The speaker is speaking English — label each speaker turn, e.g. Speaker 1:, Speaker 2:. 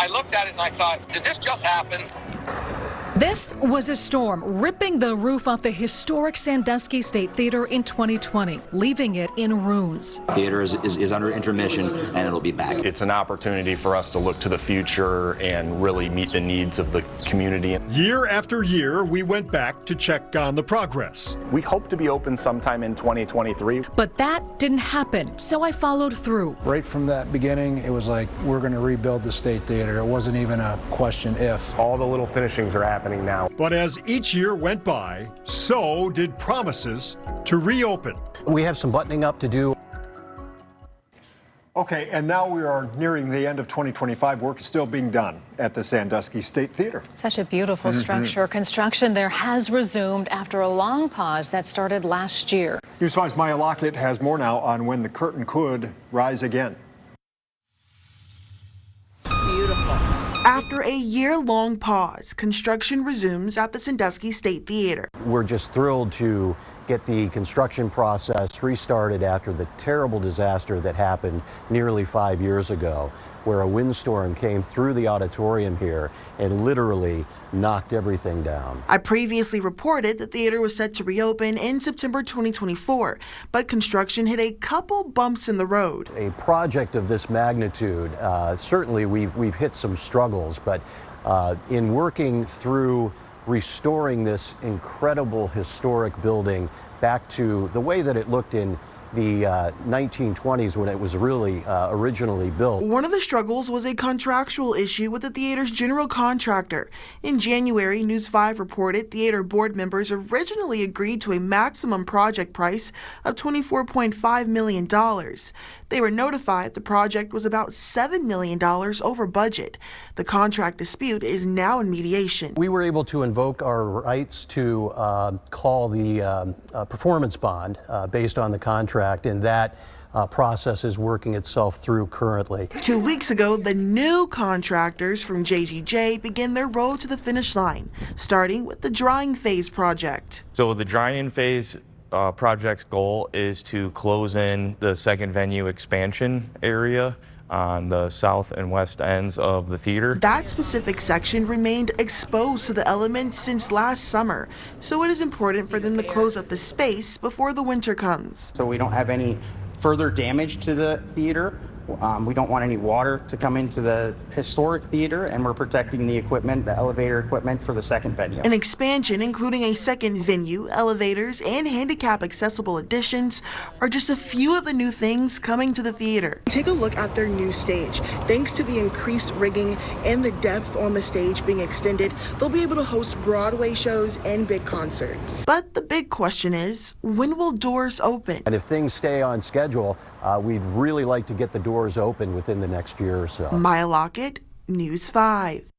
Speaker 1: I looked at it and I thought, did this just happen?
Speaker 2: This was a storm ripping the roof off the historic Sandusky State Theatre in 2020, leaving it in ruins.
Speaker 3: Theater is under intermission, and it'll be back.
Speaker 4: It's an opportunity for us to look to the future and really meet the needs of the community.
Speaker 5: Year after year, we went back to check on the progress.
Speaker 4: We hope to be open sometime in 2023.
Speaker 2: But that didn't happen, so I followed through.
Speaker 6: Right from that beginning, it was like, we're going to rebuild the State Theater. It wasn't even a question if.
Speaker 4: All the little finishings are happening now.
Speaker 5: But as each year went by, so did promises to reopen.
Speaker 7: We have some buttoning up to do.
Speaker 8: Okay, and now we are nearing the end of 2025. Work is still being done at the Sandusky State Theatre.
Speaker 9: Such a beautiful structure. Construction there has resumed after a long pause that started last year.
Speaker 8: News 5's Maya Lockett has more now on when the curtain could rise again.
Speaker 10: After a year-long pause, construction resumes at the Sandusky State Theatre.
Speaker 7: We're just thrilled to get the construction process restarted after the terrible disaster that happened nearly 5 years ago, where a windstorm came through the auditorium here and literally knocked everything down.
Speaker 10: I previously reported the theater was set to reopen in September 2024, but construction hit a couple bumps in the road.
Speaker 7: A project of this magnitude, certainly we've hit some struggles, but in working through restoring this incredible historic building back to the way that it looked in the 1920s when it was really originally built.
Speaker 10: One of the struggles was a contractual issue with the theater's general contractor. In January, News 5 reported theater board members originally agreed to a maximum project price of $24.5 million. They were notified the project was about $7 million over budget. The contract dispute is now in mediation.
Speaker 7: We were able to invoke our rights to call the performance bond based on the contract, and that process is working itself through currently.
Speaker 10: 2 weeks ago, the new contractors from JGJ began their road to the finish line, starting with the drying phase project.
Speaker 11: So the drying phase project's goal is to close in the second venue expansion area on the south and west ends of the theater.
Speaker 10: That specific section remained exposed to the elements since last summer, so it is important for them to close up the space before the winter comes.
Speaker 12: So we don't have any further damage to the theater. We don't want any water to come into the historic theater, and we're protecting the equipment, the elevator equipment, for the second venue.
Speaker 10: An expansion, including a second venue, elevators, and handicap-accessible additions, are just a few of the new things coming to the theater. Take a look at their new stage. Thanks to the increased rigging and the depth on the stage being extended, they'll be able to host Broadway shows and big concerts. But the big question is, when will doors open?
Speaker 7: And if things stay on schedule, we'd really like to get the doors open within the next year or so.
Speaker 10: Maya Lockett, News 5.